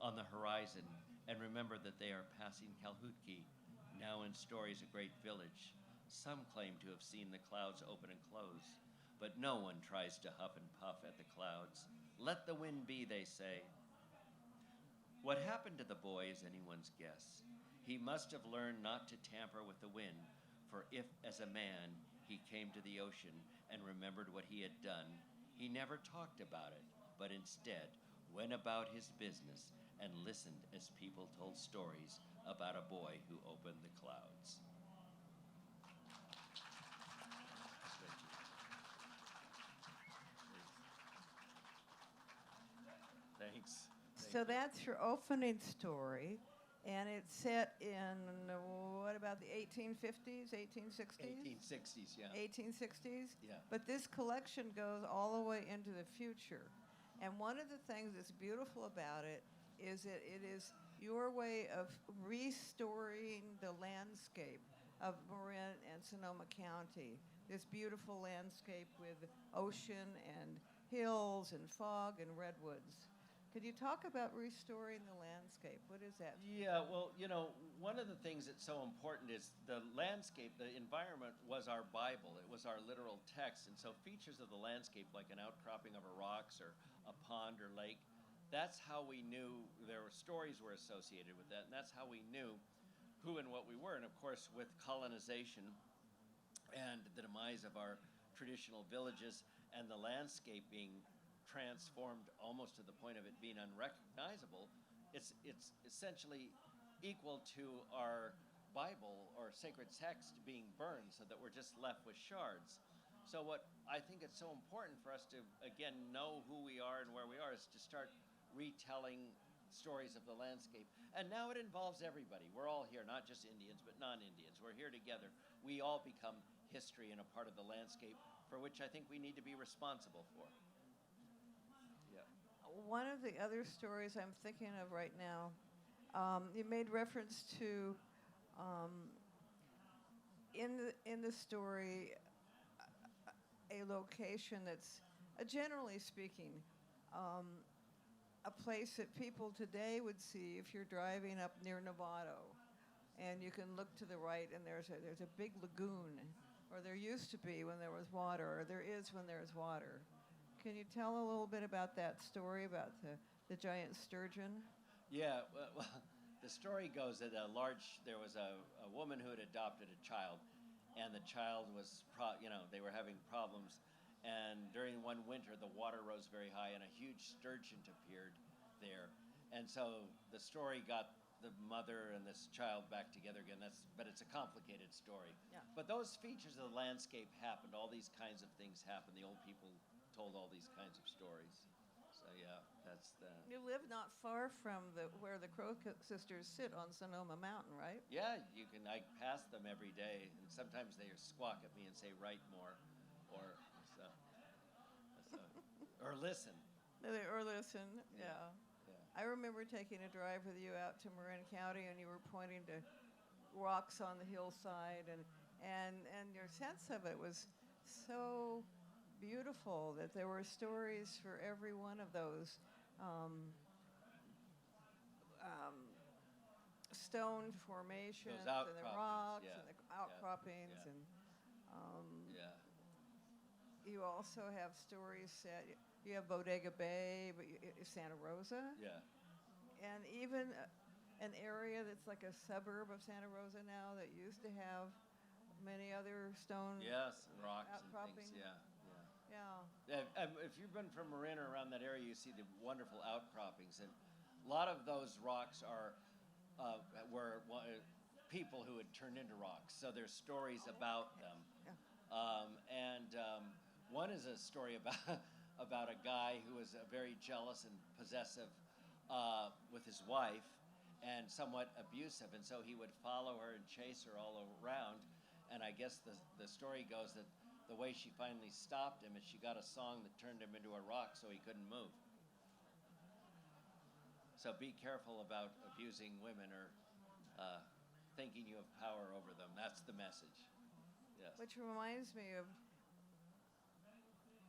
D: on the horizon and remember that they are passing Calhootki, now in stories a great village. Some claim to have seen the clouds open and close, but no one tries to huff and puff at the clouds. Let the wind be, they say. What happened to the boy is anyone's guess. He must have learned not to tamper with the wind, for if, as a man, he came to the ocean and remembered what he had done, he never talked about it, but instead went about his business and listened as people told stories about a boy who opened the clouds. Thanks.
B: So that's your opening story, and it's set in what about the 1850s, 1860s?
D: 1860s, yeah.
B: 1860s?
D: Yeah.
B: But this collection goes all the way into the future. And one of the things that's beautiful about it is that it is your way of restoring the landscape of Marin and Sonoma County. This beautiful landscape with ocean and hills and fog and redwoods. Could you talk about restoring the landscape? What is that?
D: Yeah, well, you know, one of the things that's so important is the landscape, the environment was our Bible. It was our literal text. And so features of the landscape, like an outcropping of a rocks or a pond or lake, that's how we knew there were stories were associated with that. And that's how we knew who and what we were. And of course, with colonization and the demise of our traditional villages and the landscape being transformed almost to the point of it being unrecognizable, it's essentially equal to our Bible or sacred text being burned so that we're just left with shards. So what I think it's so important for us to, again, know who we are and where we are is to start retelling stories of the landscape. And now it involves everybody. We're all here, not just Indians, but non-Indians. We're here together. We all become history and a part of the landscape for which I think we need to be responsible for.
B: One of the other stories I'm thinking of right now, you made reference to in the story a location that's, generally speaking, a place that people today would see if you're driving up near Novato, and you can look to the right and there's a big lagoon, or there used to be when there was water, or there is when there's water. Can you tell a little bit about that story about the giant sturgeon?
D: Yeah, well, the story goes that there was a woman who had adopted a child, and the child was, they were having problems, and during one winter the water rose very high and a huge sturgeon appeared there. And so the story got
C: the mother and this child back together again. But it's a complicated story.
B: Yeah.
C: But those features of the landscape happened. All these kinds of things happened. The old people told all these kinds of stories. So yeah, that's the.
B: You live not far from where the Crow sisters sit on Sonoma Mountain, right?
C: Yeah, you can. I pass them every day, and sometimes they squawk at me and say, "Write more," or so, or listen.
B: Or listen, yeah.
C: Yeah.
B: I remember taking a drive with you out to Marin County, and you were pointing to rocks on the hillside, and your sense of it was so beautiful that there were stories for every one of those stone formations and the rocks
C: yeah,
B: and the outcroppings
C: yeah.
B: and
C: Yeah.
B: you also have stories set. You have Bodega Bay, but Santa Rosa,
C: Yeah.
B: and even an area that's like a suburb of Santa Rosa now that used to have many other stone
C: Yes, and rocks and
B: outcropping.
C: things. Yeah.
B: Yeah.
C: If you've been from Marin or around that area, you see the wonderful outcroppings, and a lot of those rocks were people who had turned into rocks. So there's stories about them, one is a story about a guy who was very jealous and possessive with his wife, and somewhat abusive, and so he would follow her and chase her all around. And I guess the story goes that the way she finally stopped him is she got a song that turned him into a rock so he couldn't move. So be careful about abusing women or thinking you have power over them. That's the message. Yes.
B: Which reminds me of,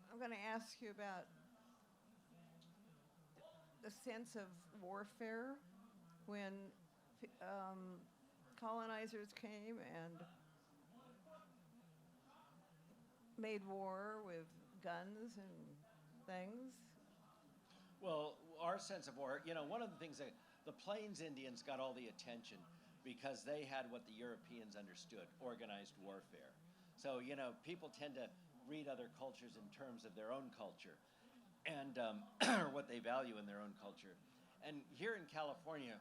B: I'm going to ask you about the sense of warfare when colonizers came and made war with guns and things.
C: Well, our sense of war, one of the things that the Plains Indians got all the attention because they had what the Europeans understood, organized warfare. So, people tend to read other cultures in terms of their own culture and what they value in their own culture. And here in California,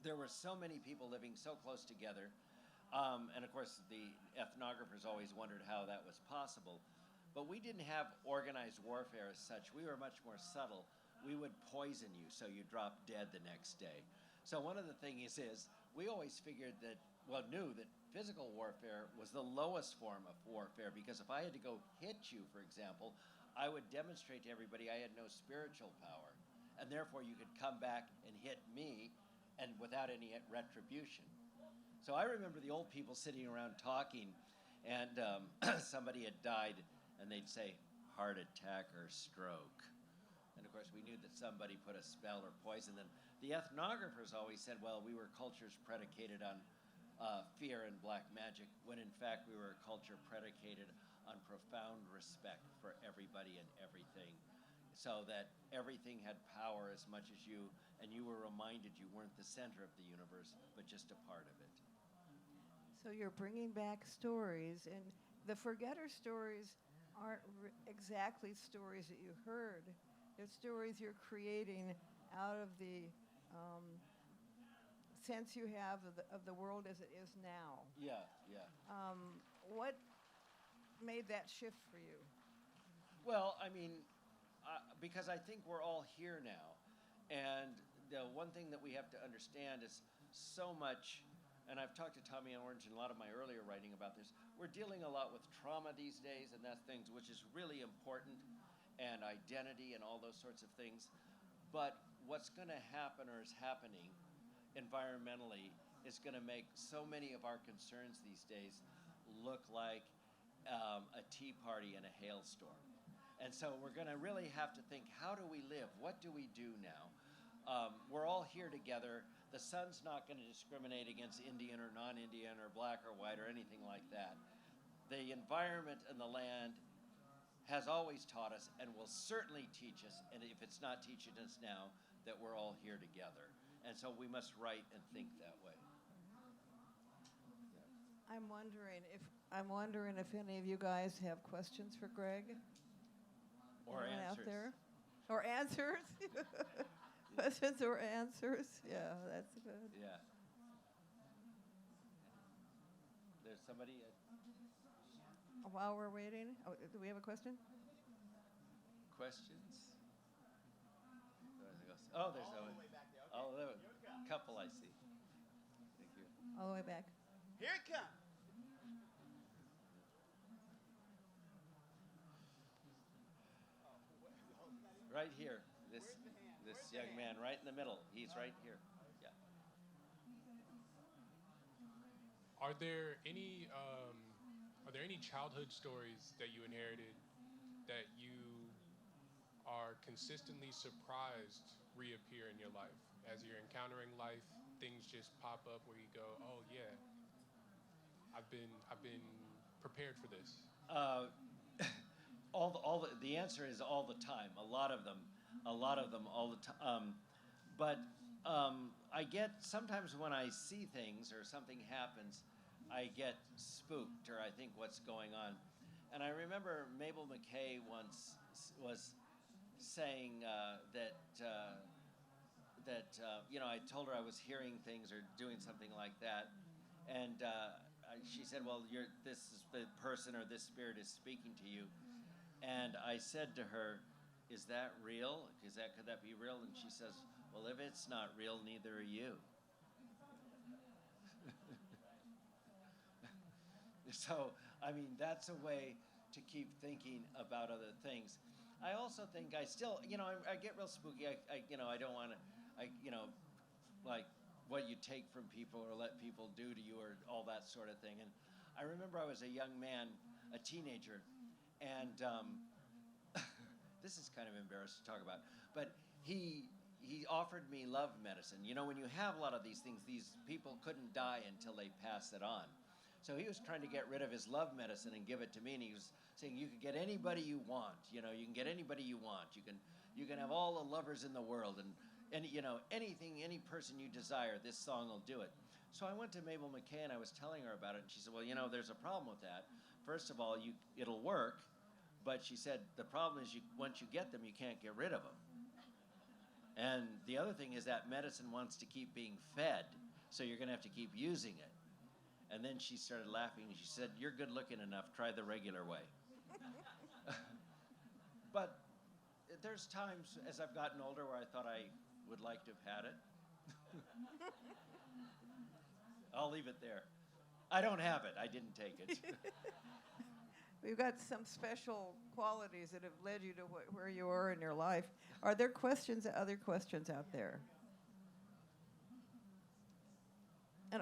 C: there were so many people living so close together. And of course, the ethnographers always wondered how that was possible. But we didn't have organized warfare as such. We were much more subtle. We would poison you so you drop dead the next day. So one of the things is we always knew that physical warfare was the lowest form of warfare, because if I had to go hit you, for example, I would demonstrate to everybody I had no spiritual power. And therefore you could come back and hit me and without any retribution. So I remember the old people sitting around talking, and somebody had died, and they'd say, heart attack or stroke. And of course, we knew that somebody put a spell or poison. And the ethnographers always said, well, we were cultures predicated on fear and black magic, when in fact we were a culture predicated on profound respect for everybody and everything, so that everything had power as much as you, and you were reminded you weren't the center of the universe, but just a part of it.
B: So you're bringing back stories, and the forgetter stories aren't exactly stories that you heard. They're stories you're creating out of the sense you have of the world as it is now.
C: Yeah.
B: What made that shift for you?
C: Well, because I think we're all here now. And the one thing that we have to understand is so much, and I've talked to Tommy Orange in a lot of my earlier writing about this, we're dealing a lot with trauma these days, and that's things which is really important, and identity and all those sorts of things. But what's going to happen or is happening environmentally is going to make so many of our concerns these days look like a tea party in a hailstorm. And so we're going to really have to think, how do we live? What do we do now? We're all here together. The sun's not going to discriminate against Indian or non-Indian or black or white or anything like that. The environment and the land has always taught us and will certainly teach us, and if it's not teaching us now, that we're all here together. And so we must write and think that way.
B: I'm wondering if any of you guys have questions for Greg?
C: Or
B: Anyone
C: answers.
B: out there? Or answers? Questions or answers? Yeah, that's good.
C: Yeah. There's somebody.
B: While we're waiting, do we have a question?
C: Questions? Oh, there's
A: All
C: a
A: the way back there. Okay.
C: oh, there,
A: Here it comes.
C: couple I see. Thank you.
B: All the way back.
A: Here it comes.
C: Right here. This
A: Where's the hand?
C: this
A: Where's the
C: young
A: hand?
C: man right in the middle. He's right here. Yeah.
E: Are there any childhood stories that you inherited that you are consistently surprised reappear in your life? As you're encountering life, things just pop up where you go, "Oh yeah, I've been prepared for this."
C: The answer is all the time. A lot of them all the time. But I get sometimes when I see things or something happens, I get spooked or I think what's going on. And I remember Mabel McKay once was saying that I told her I was hearing things or doing something like that, and she said, "Well, this is the person or this spirit is speaking to you." And I said to her, "Is that real? Could that be real?" And she says, "Well, if it's not real, neither are you." So, I mean, that's a way to keep thinking about other things. I also think I still, I get real spooky. I don't want to, like what you take from people or let people do to you or all that sort of thing. And I remember I was a young man, a teenager, and this is kind of embarrassing to talk about, but he offered me love medicine. When you have a lot of these things, these people couldn't die until they pass it on. So he was trying to get rid of his love medicine and give it to me, and he was saying, "You can get anybody you want. You can get anybody you want. You can have all the lovers in the world, and anything, any person you desire, this song will do it." So I went to Mabel McKay and I was telling her about it, and she said, "Well, there's a problem with that. First of all, it'll work, but," she said, "the problem is once you get them, you can't get rid of them. And the other thing is that medicine wants to keep being fed, so you're going to have to keep using it." And then she started laughing and she said, "You're good looking enough, try the regular way." But there's times as I've gotten older where I thought I would like to have had it. I'll leave it there. I don't have it. I didn't take it.
B: We've got some special qualities that have led you to where you are in your life. Are there other questions out there? And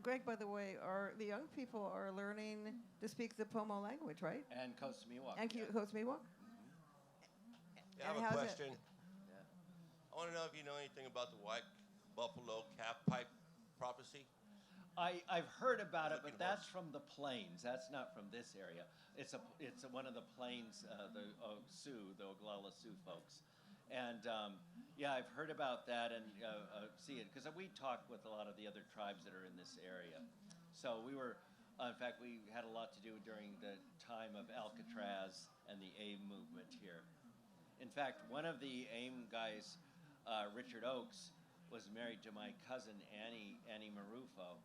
B: Greg, by the way, the young people are learning to speak the Pomo language, right?
C: And Coast Miwok.
B: And Coast Miwok?
F: Yeah, I have
B: And
F: a
B: how's it-
F: question.
C: Yeah.
F: I want to know if you know anything about the white buffalo calf pipe prophecy.
C: I've heard about it, but
F: Looking
C: that's
F: horse.
C: from the plains. That's not from this area. It's one of the plains, the Sioux, the Oglala Sioux folks, and yeah, I've heard about that and see it because we talk with a lot of the other tribes that are in this area. So we were, in fact, we had a lot to do during the time of Alcatraz and the AIM movement here. In fact, one of the AIM guys, Richard Oakes, was married to my cousin Annie Marufo.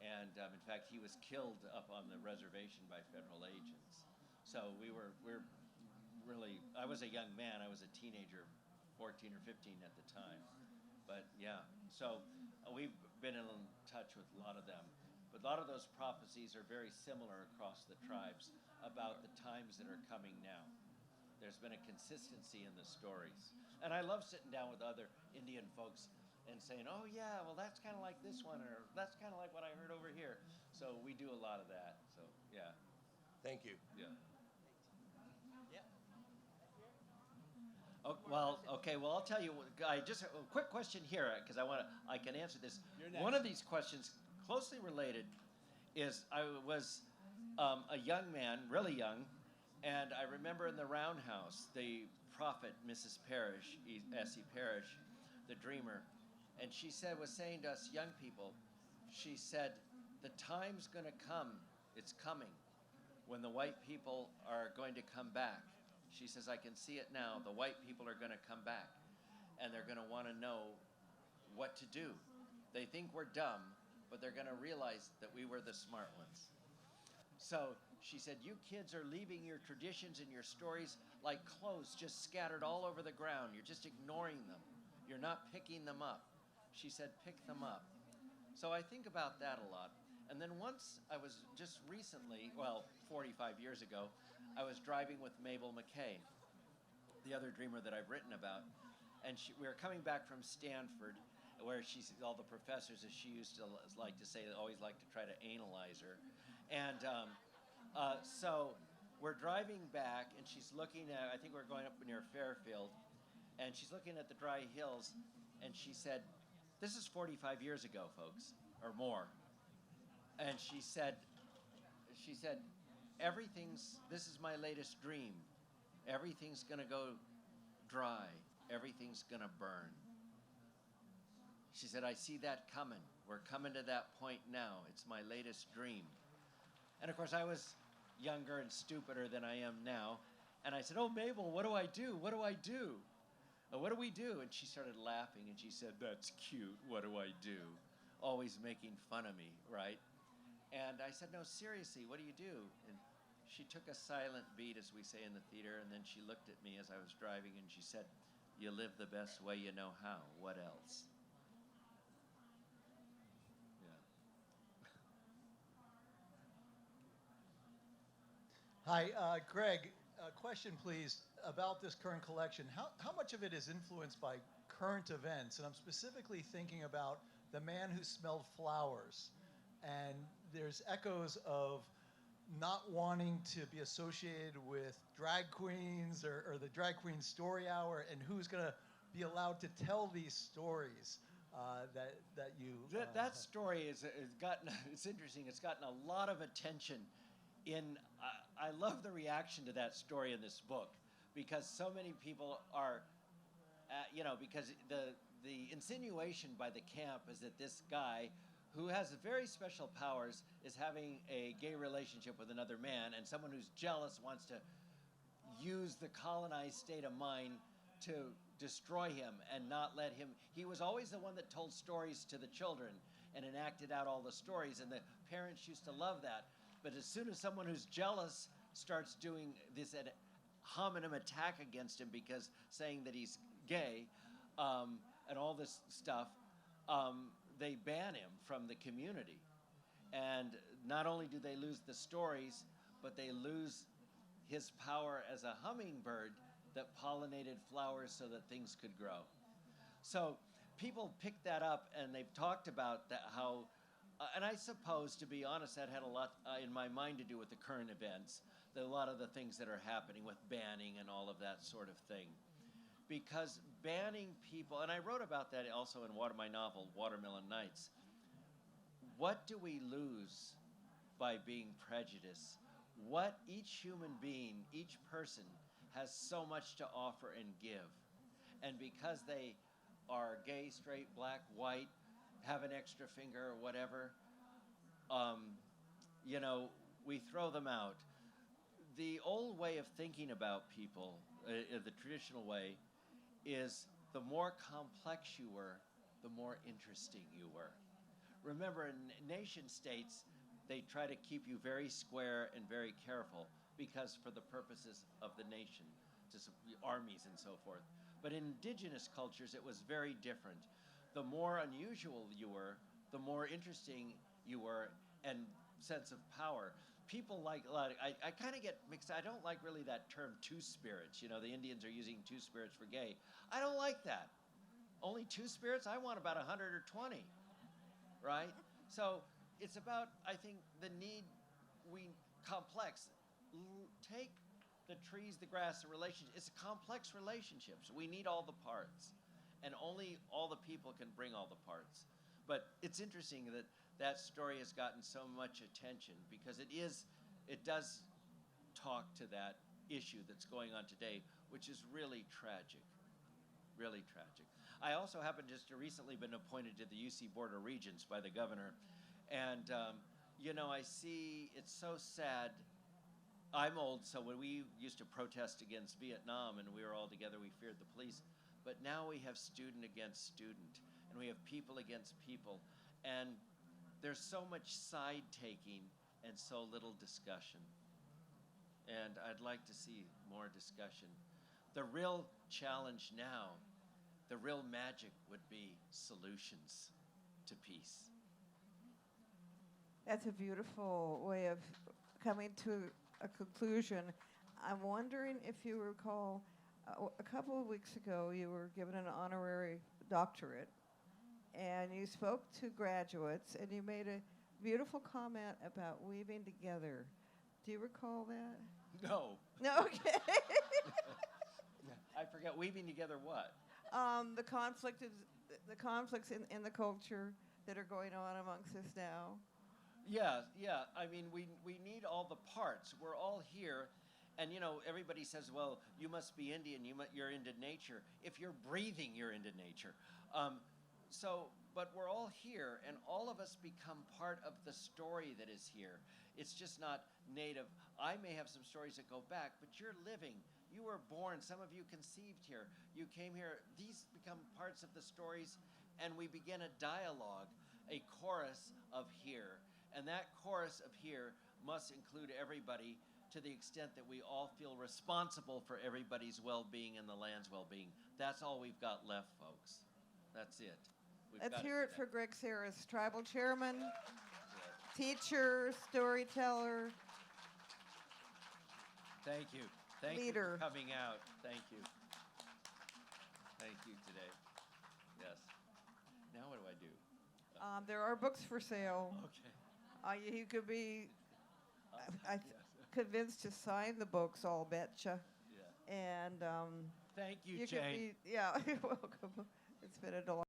C: And in fact, he was killed up on the reservation by federal agents. So we're really, I was a young man, I was a teenager, 14 or 15 at the time. But yeah, so we've been in touch with a lot of them. But a lot of those prophecies are very similar across the tribes about the times that are coming now. There's been a consistency in the stories. And I love sitting down with other Indian folks and saying, "Oh yeah, well that's kind of like this one, or that's kind of like what I heard over here." So we do a lot of that. So yeah,
F: Thank you.
C: yeah.
A: Yeah.
C: Oh, okay. Well, I'll tell you. Just a quick question here because I can answer this.
A: You're
C: One
A: next.
C: of these questions, closely related, is I was a young man, really young, and I remember in the roundhouse the prophet Mrs. Parrish, S.E. Parrish, the dreamer. And she was saying to us young people, she said, "The time's going to come, it's coming, when the white people are going to come back." She says, "I can see it now, the white people are going to come back."
D: and they're going to want to know what to do. They think we're dumb, but they're going to realize that we were the smart ones. So she said, you kids are leaving your traditions and your stories like clothes just scattered all over the ground. You're just ignoring them. You're not picking them up. She said, pick them up. So I think about that a lot. And then once I was just recently, 45 years ago, I was driving with Mabel McKay, the other dreamer that I've written about. And we were coming back from Stanford, where all the professors, as she used to like to say, always like to try to analyze her. And so we're driving back, and she's looking at, I think we're going up near Fairfield, and she's looking at the dry hills, and she said, this is 45 years ago, folks, or more. And she said, this is my latest dream. Everything's gonna go dry. Everything's gonna burn. She said, I see that coming. We're coming to that point now. It's my latest dream. And of course, I was younger and stupider than I am now. And I said, oh, Mabel, what do I do? What do I do? What do we do? And she started laughing, and she said, that's cute. What do I do? Always making fun of me, right? And I said, no, seriously, what do you do? And she took a silent beat, as we say in the theater, and then she looked at me as I was driving, and she said, you live the best way you know how. What else?
G: Hi, Greg, a question please about this current collection. How much of it is influenced by current events? And I'm specifically thinking about The Man Who Smelled Flowers. And there's echoes of not wanting to be associated with drag queens or the drag queen story hour, and who's going to be allowed to tell these stories that you...
D: That story has gotten, it's interesting, it's gotten a lot of attention. I love the reaction to that story in this book, because so many people are, because the insinuation by the camp is that this guy, who has very special powers, is having a gay relationship with another man, and someone who's jealous wants to use the colonized state of mind to destroy him and not let him. He was always the one that told stories to the children and enacted out all the stories, and the parents used to love that. But as soon as someone who's jealous starts doing this ad hominem attack against him, because saying that he's gay and all this stuff, they ban him from the community. And not only do they lose the stories, but they lose his power as a hummingbird that pollinated flowers so that things could grow. So people picked that up, and they've talked about that, how and I suppose, to be honest, that had a lot in my mind to do with the current events, a lot of the things that are happening with banning and all of that sort of thing. Because banning people, and I wrote about that also in my novel, Watermelon Nights. What do we lose by being prejudiced? What each human being, each person, has so much to offer and give. And because they are gay, straight, black, white, have an extra finger or whatever, we throw them out. The old way of thinking about people, the traditional way, is the more complex you were, the more interesting you were. Remember, in nation states, they try to keep you very square and very careful, because for the purposes of the nation, just armies and so forth. But in indigenous cultures, it was very different. The more unusual you were, the more interesting you were, and sense of power. People like, I kind of get mixed. I don't like really that term two-spirits. The Indians are using two-spirits for gay. I don't like that. Only two spirits? I want about 100 or 20, right? So it's about, I think, the need, complex. Take the trees, the grass, the relationship. It's complex relationships. We need all the parts. And only all the people can bring all the parts. But it's interesting that that story has gotten so much attention, because it does talk to that issue that's going on today, which is really tragic, really tragic. I also happen just to recently been appointed to the UC Board of Regents by the governor, and I see it's so sad. I'm old, so when we used to protest against Vietnam and we were all together, we feared the police. But now we have student against student, and we have people against people, and there's so much side taking and so little discussion. And I'd like to see more discussion. The real challenge now, the real magic would be solutions to peace.
B: That's a beautiful way of coming to a conclusion. I'm wondering if you recall, a couple of weeks ago, you were given an honorary doctorate, and you spoke to graduates, and you made a beautiful comment about weaving together. Do you recall that?
D: No,
B: No, okay.
D: I forget, weaving together what?
B: The conflict is the conflicts in the culture that are going on amongst us now.
D: Yeah. I mean, we need all the parts. We're all here. And, everybody says, well, you must be Indian. You're into nature. If you're breathing, you're into nature. But we're all here, and all of us become part of the story that is here. It's just not native. I may have some stories that go back, but you're living. You were born. Some of you conceived here. You came here. These become parts of the stories, and we begin a dialogue, a chorus of here. And that chorus of here must include everybody to the extent that we all feel responsible for everybody's well-being and the land's well-being. That's all we've got left, folks. That's it.
B: Let's hear it for Greg Sarris, tribal chairman, teacher, storyteller.
D: Thank you. Thank
B: Leader.
D: you for coming out. Thank you. Thank you today. Yes. Now what do I do?
B: There are books for sale.
D: Okay.
B: You could be convinced to sign the books, I'll betcha.
D: Yeah.
B: And
D: Thank you,
B: you could
D: Jane.
B: be, yeah, you're welcome. It's been a delight.